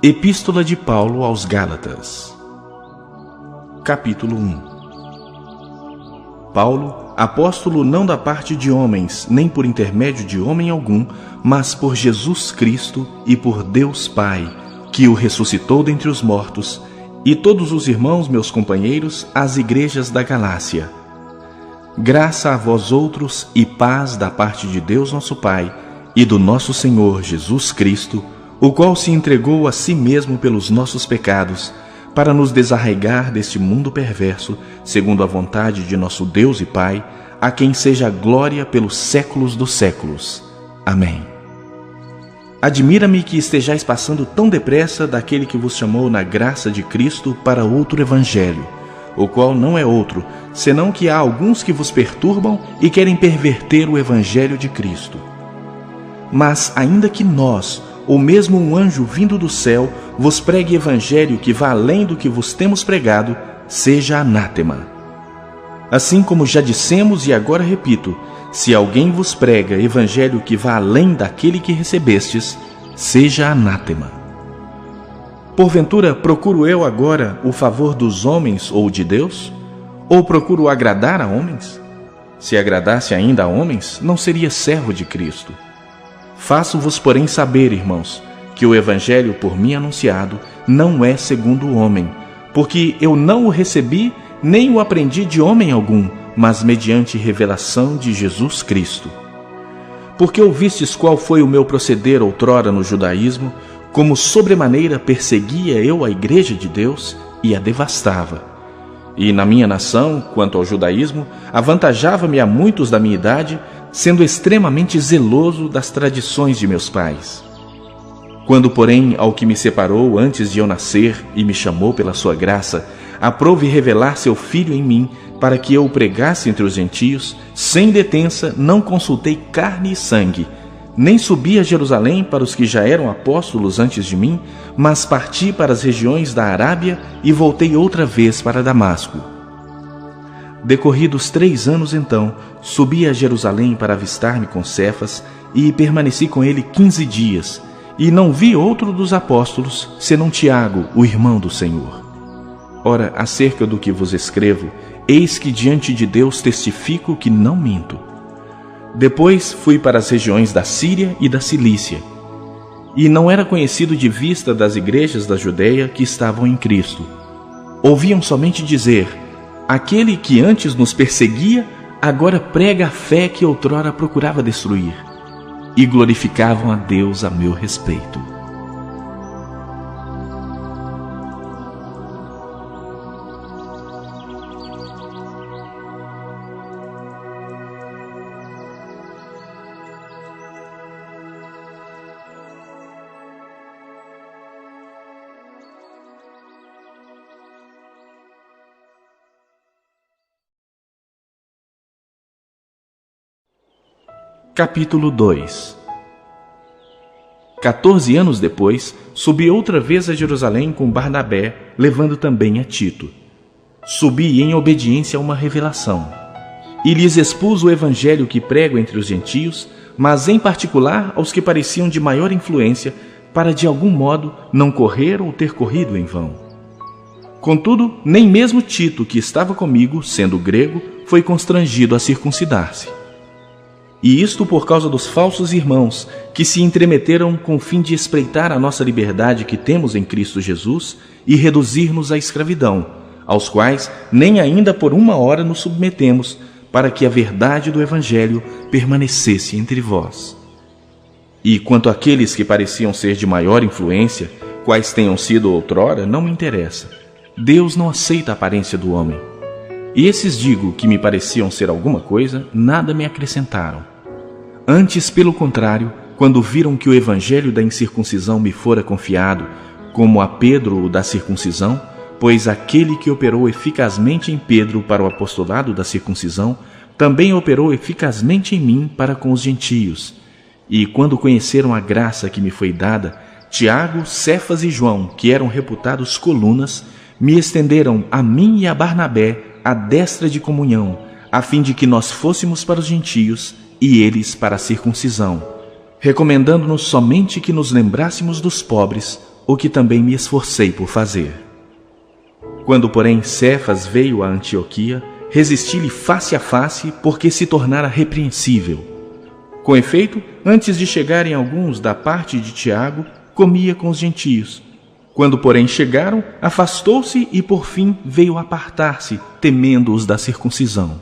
Epístola de Paulo aos Gálatas. Capítulo 1. Paulo, apóstolo não da parte de homens, nem por intermédio de homem algum, mas por Jesus Cristo e por Deus Pai, que o ressuscitou dentre os mortos, e todos os irmãos, meus companheiros, às igrejas da Galácia. Graça a vós outros e paz da parte de Deus nosso Pai e do nosso Senhor Jesus Cristo, o qual se entregou a si mesmo pelos nossos pecados, para nos desarraigar deste mundo perverso, segundo a vontade de nosso Deus e Pai, a quem seja a glória pelos séculos dos séculos. Amém. Admira-me que estejais passando tão depressa daquele que vos chamou na graça de Cristo para outro evangelho, o qual não é outro, senão que há alguns que vos perturbam e querem perverter o evangelho de Cristo. Mas ainda que nós, ou mesmo um anjo vindo do céu, vos pregue evangelho que vá além do que vos temos pregado, seja anátema. Assim como já dissemos e agora repito, se alguém vos prega evangelho que vá além daquele que recebestes, seja anátema. Porventura, procuro eu agora o favor dos homens ou de Deus? Ou procuro agradar a homens? Se agradasse ainda a homens, não seria servo de Cristo. Faço-vos, porém, saber, irmãos, que o evangelho por mim anunciado não é segundo o homem, porque eu não o recebi nem o aprendi de homem algum, mas mediante revelação de Jesus Cristo. Porque ouvistes qual foi o meu proceder outrora no judaísmo, como sobremaneira perseguia eu a igreja de Deus e a devastava. E na minha nação, quanto ao judaísmo, avantajava-me a muitos da minha idade, sendo extremamente zeloso das tradições de meus pais. Quando, porém, ao que me separou antes de eu nascer e me chamou pela sua graça, aprouve revelar seu Filho em mim, para que eu o pregasse entre os gentios, sem detença, não consultei carne e sangue, nem subi a Jerusalém para os que já eram apóstolos antes de mim, mas parti para as regiões da Arábia e voltei outra vez para Damasco. Decorridos 3 anos, então, subi a Jerusalém para avistar-me com Cefas e permaneci com ele 15 dias, e não vi outro dos apóstolos, senão Tiago, o irmão do Senhor. Ora, acerca do que vos escrevo, eis que diante de Deus testifico que não minto. Depois fui para as regiões da Síria e da Cilícia, e não era conhecido de vista das igrejas da Judeia que estavam em Cristo. Ouviam somente dizer: aquele que antes nos perseguia, agora prega a fé que outrora procurava destruir. E glorificavam a Deus a meu respeito. Capítulo 2. 14 anos depois, subi outra vez a Jerusalém com Barnabé, levando também a Tito. Subi em obediência a uma revelação, e lhes expus o evangelho que prego entre os gentios, mas em particular aos que pareciam de maior influência, para de algum modo não correr ou ter corrido em vão. Contudo, nem mesmo Tito, que estava comigo, sendo grego, foi constrangido a circuncidar-se. E isto por causa dos falsos irmãos, que se entremeteram com o fim de espreitar a nossa liberdade que temos em Cristo Jesus e reduzir-nos à escravidão, aos quais nem ainda por 1 hora nos submetemos, para que a verdade do Evangelho permanecesse entre vós. E quanto àqueles que pareciam ser de maior influência, quais tenham sido outrora, não me interessa. Deus não aceita a aparência do homem. E esses, digo, que me pareciam ser alguma coisa, nada me acrescentaram. Antes, pelo contrário, quando viram que o evangelho da incircuncisão me fora confiado, como a Pedro o da circuncisão, pois aquele que operou eficazmente em Pedro para o apostolado da circuncisão, também operou eficazmente em mim para com os gentios. E quando conheceram a graça que me foi dada, Tiago, Cefas e João, que eram reputados colunas, me estenderam a mim e a Barnabé a destra de comunhão, a fim de que nós fôssemos para os gentios e eles para a circuncisão, recomendando-nos somente que nos lembrássemos dos pobres, o que também me esforcei por fazer. Quando, porém, Cefas veio a Antioquia, resisti-lhe face a face, porque se tornara repreensível. Com efeito, antes de chegarem alguns da parte de Tiago, comia com os gentios. Quando, porém, chegaram, afastou-se e, por fim, veio apartar-se, temendo os da circuncisão.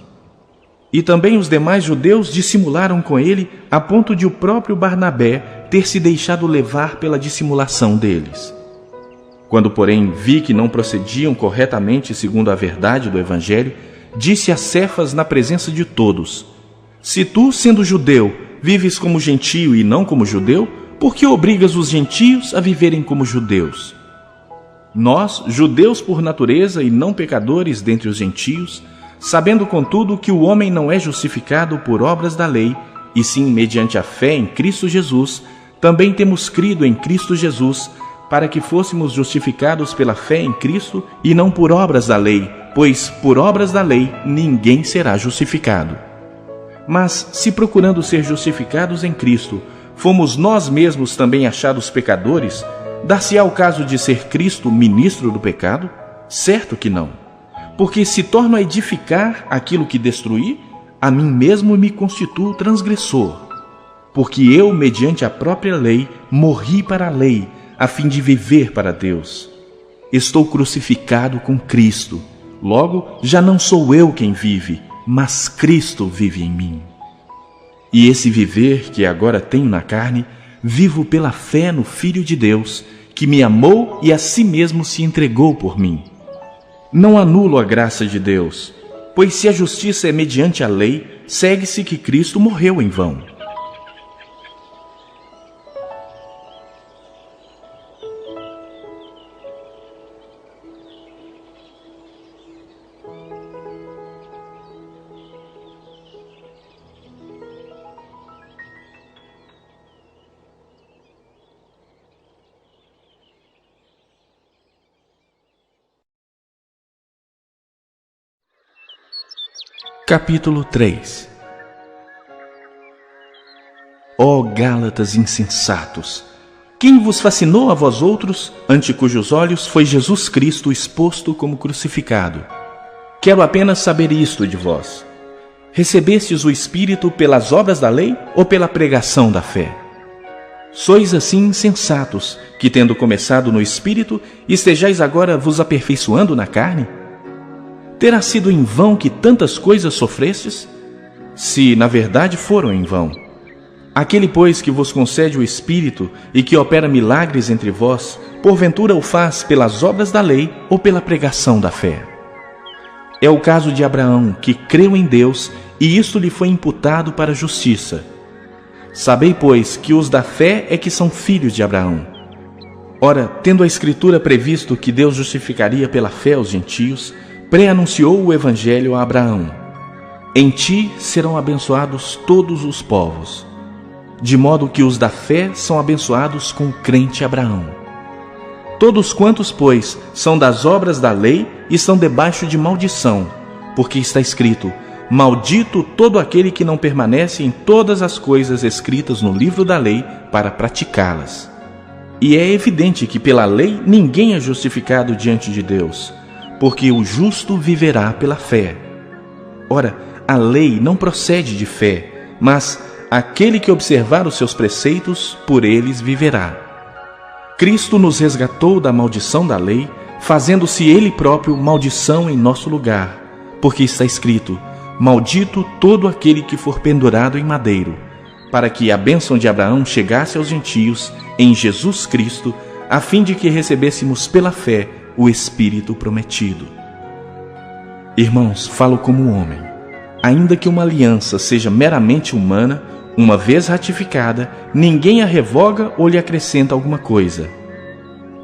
E também os demais judeus dissimularam com ele, a ponto de o próprio Barnabé ter se deixado levar pela dissimulação deles. Quando, porém, vi que não procediam corretamente segundo a verdade do Evangelho, disse a Cefas na presença de todos: Se tu, sendo judeu, vives como gentio e não como judeu, por que obrigas os gentios a viverem como judeus? Nós, judeus por natureza e não pecadores dentre os gentios, sabendo, contudo, que o homem não é justificado por obras da lei, e sim mediante a fé em Cristo Jesus, também temos crido em Cristo Jesus, para que fôssemos justificados pela fé em Cristo e não por obras da lei, pois por obras da lei ninguém será justificado. Mas, se procurando ser justificados em Cristo, fomos nós mesmos também achados pecadores, dar-se-á o caso de ser Cristo ministro do pecado? Certo que não. Porque se torno a edificar aquilo que destruí, a mim mesmo me constituo transgressor. Porque eu, mediante a própria lei, morri para a lei, a fim de viver para Deus. Estou crucificado com Cristo. Logo, já não sou eu quem vive, mas Cristo vive em mim. E esse viver que agora tenho na carne, vivo pela fé no Filho de Deus, que me amou e a si mesmo se entregou por mim. Não anulo a graça de Deus, pois se a justiça é mediante a lei, segue-se que Cristo morreu em vão. Capítulo 3. Ó Gálatas insensatos! Quem vos fascinou a vós outros, ante cujos olhos foi Jesus Cristo exposto como crucificado? Quero apenas saber isto de vós. Recebestes o Espírito pelas obras da lei ou pela pregação da fé? Sois assim insensatos, que tendo começado no Espírito, estejais agora vos aperfeiçoando na carne? Terá sido em vão que tantas coisas sofrestes? Se, na verdade, foram em vão. Aquele, pois, que vos concede o Espírito e que opera milagres entre vós, porventura o faz pelas obras da lei ou pela pregação da fé? É o caso de Abraão, que creu em Deus, e isto lhe foi imputado para a justiça. Sabei, pois, que os da fé é que são filhos de Abraão. Ora, tendo a Escritura previsto que Deus justificaria pela fé os gentios, pré-anunciou o Evangelho a Abraão: Em ti serão abençoados todos os povos. De modo que os da fé são abençoados com o crente Abraão. Todos quantos, pois, são das obras da lei estão debaixo de maldição, porque está escrito: Maldito todo aquele que não permanece em todas as coisas escritas no livro da lei para praticá-las. E é evidente que pela lei ninguém é justificado diante de Deus, porque o justo viverá pela fé. Ora, a lei não procede de fé, mas aquele que observar os seus preceitos, por eles viverá. Cristo nos resgatou da maldição da lei, fazendo-se Ele próprio maldição em nosso lugar, porque está escrito: Maldito todo aquele que for pendurado em madeiro, para que a bênção de Abraão chegasse aos gentios em Jesus Cristo, a fim de que recebêssemos pela fé o Espírito prometido. Irmãos, falo como homem. Ainda que uma aliança seja meramente humana, uma vez ratificada, ninguém a revoga ou lhe acrescenta alguma coisa.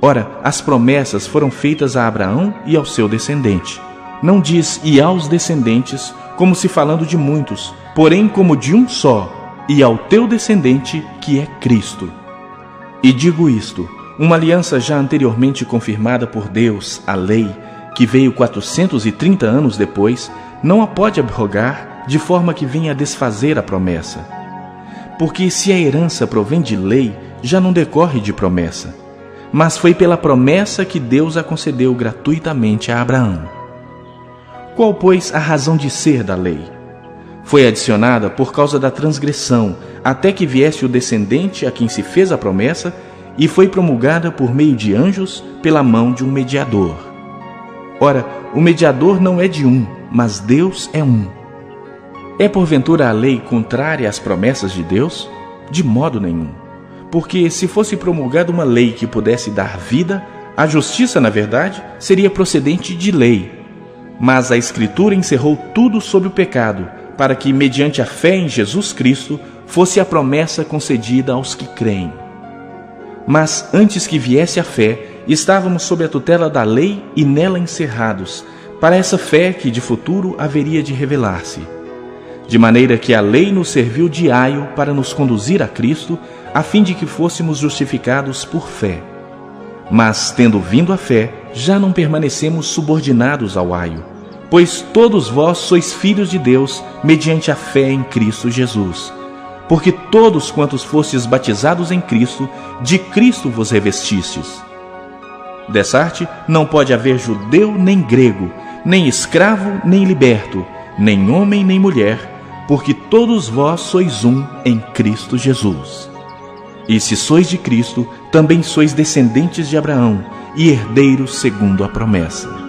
Ora, as promessas foram feitas a Abraão e ao seu descendente. Não diz e aos descendentes, como se falando de muitos, porém como de um só, e ao teu descendente, que é Cristo. E digo isto: uma aliança já anteriormente confirmada por Deus, a lei, que veio 430 anos depois, não a pode abrogar, de forma que venha a desfazer a promessa. Porque se a herança provém de lei, já não decorre de promessa. mas foi pela promessa que Deus a concedeu gratuitamente a Abraão. Qual, pois, a razão de ser da lei? Foi adicionada por causa da transgressão, até que viesse o descendente a quem se fez a promessa, e foi promulgada por meio de anjos pela mão de um mediador. Ora, o mediador não é de um, mas Deus é um. É porventura a lei contrária às promessas de Deus? De modo nenhum. Porque se fosse promulgada uma lei que pudesse dar vida, a justiça, na verdade, seria procedente de lei. Mas a Escritura encerrou tudo sob o pecado, para que, mediante a fé em Jesus Cristo, fosse a promessa concedida aos que creem. Mas antes que viesse a fé, estávamos sob a tutela da lei e nela encerrados, para essa fé que de futuro haveria de revelar-se. De maneira que a lei nos serviu de aio para nos conduzir a Cristo, a fim de que fôssemos justificados por fé. Mas, tendo vindo a fé, já não permanecemos subordinados ao aio, pois todos vós sois filhos de Deus, mediante a fé em Cristo Jesus. Porque todos quantos fostes batizados em Cristo, de Cristo vos revestistes. Dessarte não pode haver judeu nem grego, nem escravo nem liberto, nem homem nem mulher, porque todos vós sois um em Cristo Jesus. E se sois de Cristo, também sois descendentes de Abraão e herdeiros segundo a promessa.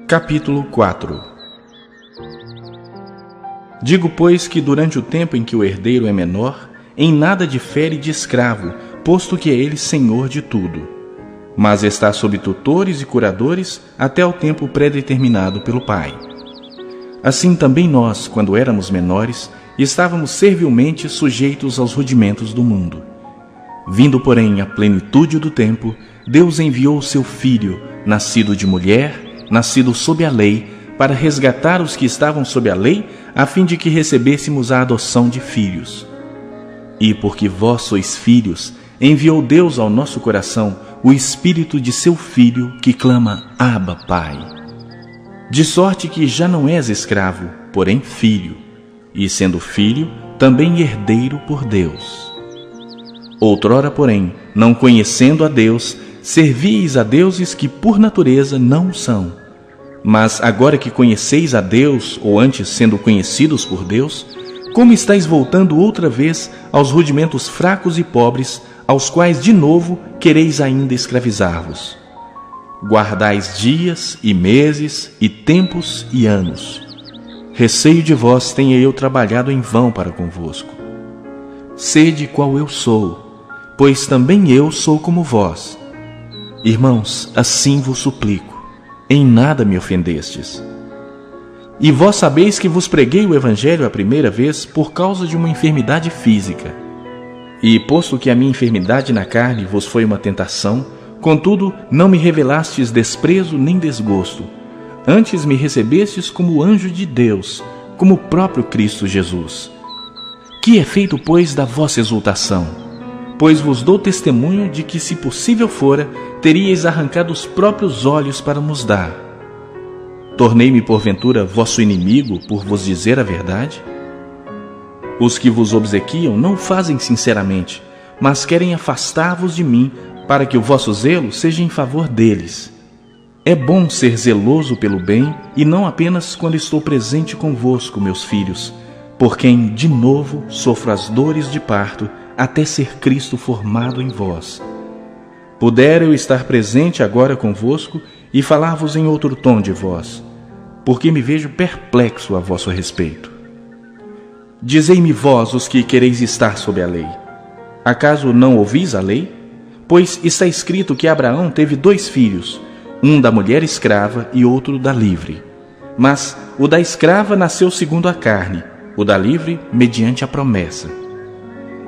Capítulo 4. Digo, pois, que durante o tempo em que o herdeiro é menor, em nada difere de escravo, posto que é ele senhor de tudo, mas está sob tutores e curadores até o tempo pré-determinado pelo pai. Assim também nós, quando éramos menores, estávamos servilmente sujeitos aos rudimentos do mundo. Vindo, porém, à plenitude do tempo, Deus enviou o seu Filho, nascido de mulher, nascido sob a lei, para resgatar os que estavam sob a lei, a fim de que recebêssemos a adoção de filhos. E porque vós sois filhos, enviou Deus ao nosso coração o Espírito de seu Filho, que clama, Abba, Pai. De sorte que já não és escravo, porém filho, e sendo filho, também herdeiro por Deus. Outrora, porém, não conhecendo a Deus, servíeis a deuses que por natureza não são. Mas agora que conheceis a Deus, ou antes sendo conhecidos por Deus, como estáis voltando outra vez aos rudimentos fracos e pobres, aos quais de novo quereis ainda escravizar-vos? Guardais dias e meses e tempos e anos. Receio de vós tenha eu trabalhado em vão para convosco. Sede qual eu sou, pois também eu sou como vós. Irmãos, assim vos suplico, em nada me ofendestes. E vós sabeis que vos preguei o Evangelho a primeira vez por causa de uma enfermidade física. E posto que a minha enfermidade na carne vos foi uma tentação, contudo não me revelastes desprezo nem desgosto, antes me recebestes como anjo de Deus, como o próprio Cristo Jesus. Que é feito, pois, da vossa exultação? Pois vos dou testemunho de que, se possível fora, teríeis arrancado os próprios olhos para nos dar. Tornei-me, porventura, vosso inimigo por vos dizer a verdade? Os que vos obsequiam não o fazem sinceramente, mas querem afastar-vos de mim, para que o vosso zelo seja em favor deles. É bom ser zeloso pelo bem, e não apenas quando estou presente convosco, meus filhos, por quem, de novo, sofro as dores de parto, até ser Cristo formado em vós. Pudera eu estar presente agora convosco e falar-vos em outro tom de voz, porque me vejo perplexo a vosso respeito. Dizei-me vós, os que quereis estar sob a lei. Acaso não ouvis a lei? Pois está escrito que Abraão teve 2 filhos, um da mulher escrava e outro da livre. Mas o da escrava nasceu segundo a carne, o da livre mediante a promessa.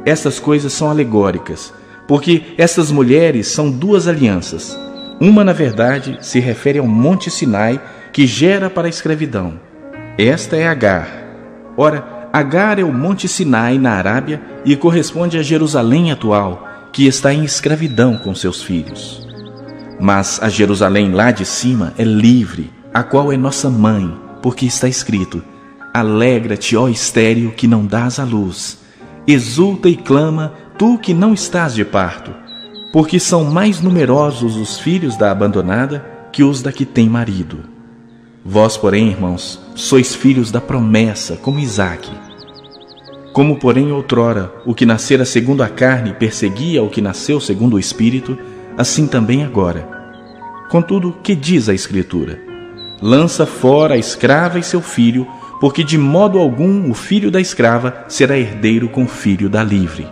Estas coisas são alegóricas, porque estas mulheres são 2 alianças. Uma, na verdade, se refere ao Monte Sinai, que gera para a escravidão. Esta é Agar. Ora, Agar é o Monte Sinai na Arábia e corresponde a Jerusalém atual, que está em escravidão com seus filhos. Mas a Jerusalém lá de cima é livre, a qual é nossa mãe, porque está escrito: alegra-te, ó estéril, que não dás à luz. Exulta e clama, tu que não estás de parto, porque são mais numerosos os filhos da abandonada que os da que tem marido. Vós, porém, irmãos, sois filhos da promessa, como Isaque. Como, porém, outrora, o que nascera segundo a carne perseguia o que nasceu segundo o Espírito, assim também agora. Contudo, que diz a Escritura? Lança fora a escrava e seu filho, porque de modo algum o filho da escrava será herdeiro com o filho da livre.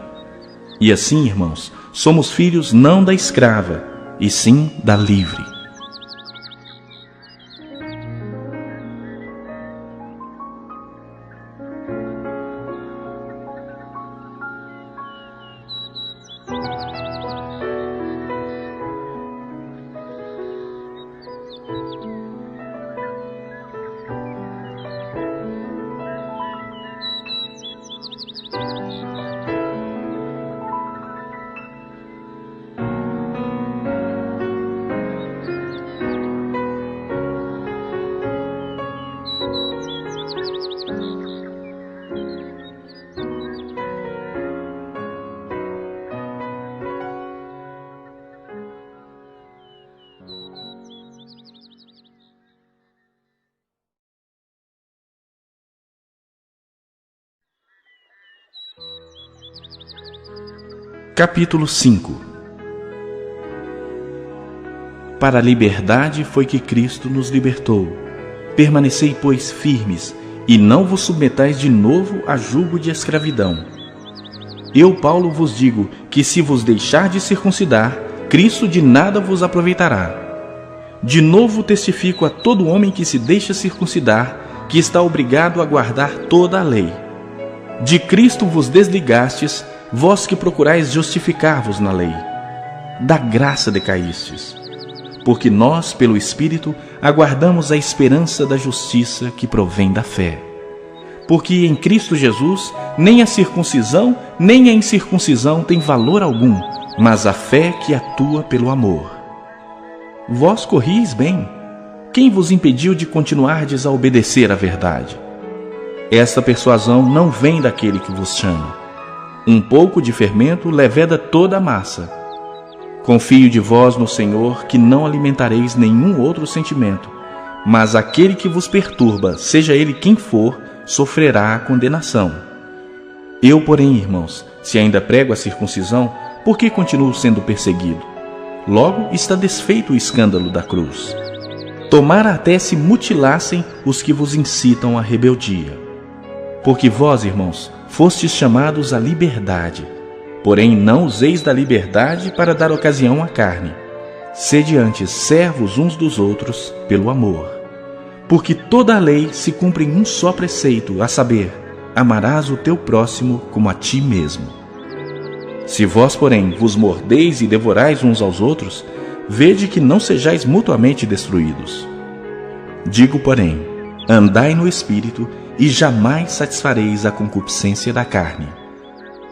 E assim, irmãos, somos filhos não da escrava, e sim da livre. Capítulo 5. Para a liberdade foi que Cristo nos libertou. Permanecei, pois, firmes, e não vos submetais de novo a jugo de escravidão. Eu, Paulo, vos digo que se vos deixar de circuncidar, Cristo de nada vos aproveitará. De novo testifico a todo homem que se deixa circuncidar, que está obrigado a guardar toda a lei. De Cristo vos desligastes, vós que procurais justificar-vos na lei. Da graça decaístes. Porque nós, pelo Espírito, aguardamos a esperança da justiça que provém da fé. Porque em Cristo Jesus, nem a circuncisão, nem a incircuncisão tem valor algum, mas a fé que atua pelo amor. Vós corrieis bem. Quem vos impediu de continuardes a obedecer à verdade? Esta persuasão não vem daquele que vos chama. Um pouco de fermento leveda toda a massa. Confio de vós no Senhor que não alimentareis nenhum outro sentimento, mas aquele que vos perturba, seja ele quem for, sofrerá a condenação. Eu, porém, irmãos, se ainda prego a circuncisão, por que continuo sendo perseguido? Logo está desfeito o escândalo da cruz. Tomara até se mutilassem os que vos incitam à rebeldia. Porque vós, irmãos, fostes chamados à liberdade. Porém, não useis da liberdade para dar ocasião à carne. Sede antes servos uns dos outros pelo amor. Porque toda a lei se cumpre em um só preceito, a saber, amarás o teu próximo como a ti mesmo. Se vós, porém, vos mordeis e devorais uns aos outros, vede que não sejais mutuamente destruídos. Digo, porém, andai no Espírito, e jamais satisfareis a concupiscência da carne.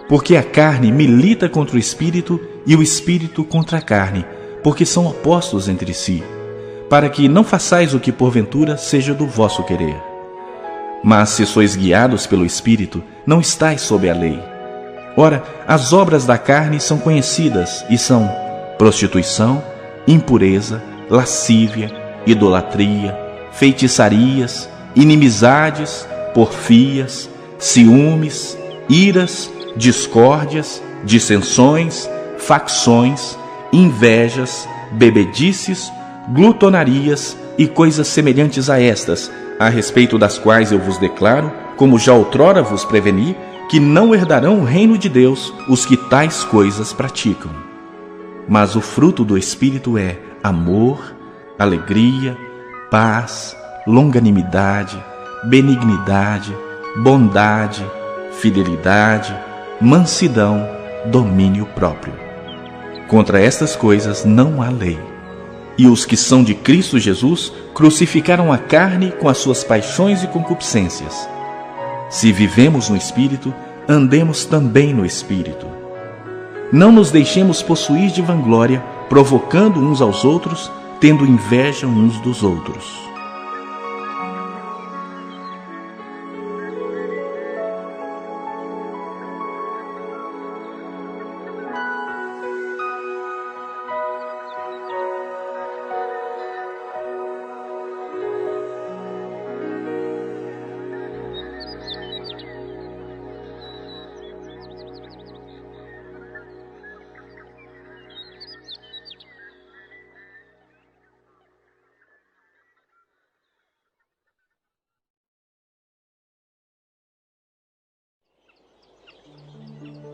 Porque a carne milita contra o Espírito e o Espírito contra a carne, porque são opostos entre si, para que não façais o que porventura seja do vosso querer. Mas se sois guiados pelo Espírito, não estáis sob a lei. Ora, as obras da carne são conhecidas e são prostituição, impureza, lascívia, idolatria, feitiçarias, inimizades, porfias, ciúmes, iras, discórdias, dissensões, facções, invejas, bebedices, glutonarias e coisas semelhantes a estas, a respeito das quais eu vos declaro, como já outrora vos preveni, que não herdarão o reino de Deus os que tais coisas praticam. Mas o fruto do Espírito é amor, alegria, paz, longanimidade, benignidade, bondade, fidelidade, mansidão, domínio próprio. Contra estas coisas não há lei. E os que são de Cristo Jesus crucificaram a carne com as suas paixões e concupiscências. Se vivemos no Espírito, andemos também no Espírito. Não nos deixemos possuir de vanglória, provocando uns aos outros, tendo inveja uns dos outros.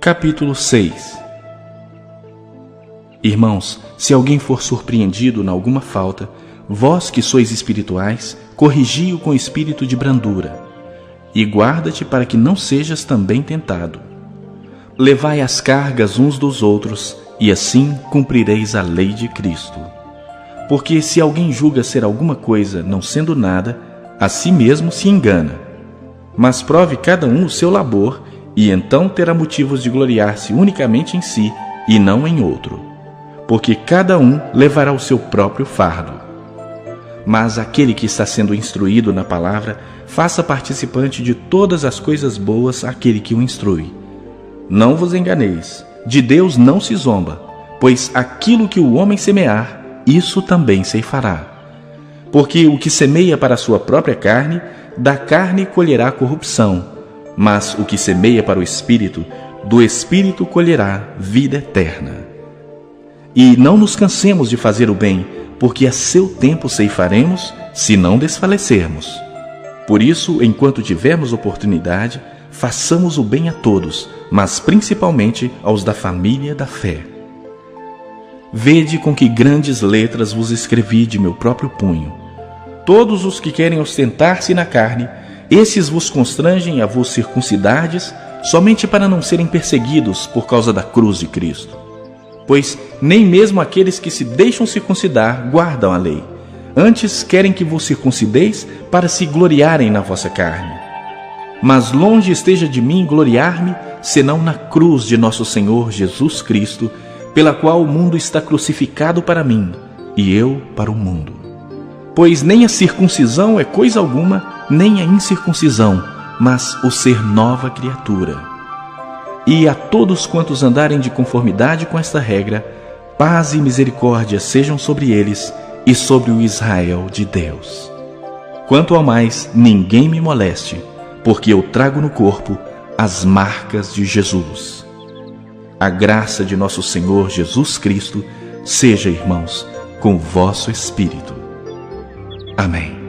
Capítulo 6. Irmãos, se alguém for surpreendido em alguma falta, vós que sois espirituais, corrigi-o com espírito de brandura, e guarda-te para que não sejas também tentado. Levai as cargas uns dos outros, e assim cumprireis a lei de Cristo. Porque se alguém julga ser alguma coisa, não sendo nada, a si mesmo se engana. Mas prove cada um o seu labor, e então terá motivos de gloriar-se unicamente em si e não em outro, porque cada um levará o seu próprio fardo. Mas aquele que está sendo instruído na palavra, faça participante de todas as coisas boas aquele que o instrui. Não vos enganeis, de Deus não se zomba, pois aquilo que o homem semear, isso também ceifará. Porque o que semeia para a sua própria carne, da carne colherá corrupção, mas o que semeia para o Espírito, do Espírito colherá vida eterna. E não nos cansemos de fazer o bem, porque a seu tempo ceifaremos, se não desfalecermos. Por isso, enquanto tivermos oportunidade, façamos o bem a todos, mas principalmente aos da família da fé. Vede com que grandes letras vos escrevi de meu próprio punho. Todos os que querem ostentar-se na carne, esses vos constrangem a vos circuncidardes, somente para não serem perseguidos por causa da cruz de Cristo. Pois nem mesmo aqueles que se deixam circuncidar guardam a lei. Antes querem que vos circuncideis para se gloriarem na vossa carne. Mas longe esteja de mim gloriar-me, senão na cruz de nosso Senhor Jesus Cristo, pela qual o mundo está crucificado para mim, e eu para o mundo. Pois nem a circuncisão é coisa alguma, nem a incircuncisão, mas o ser nova criatura. E a todos quantos andarem de conformidade com esta regra, paz e misericórdia sejam sobre eles e sobre o Israel de Deus. Quanto ao mais, ninguém me moleste, porque eu trago no corpo as marcas de Jesus. A graça de nosso Senhor Jesus Cristo seja, irmãos, com o vosso espírito. Amém.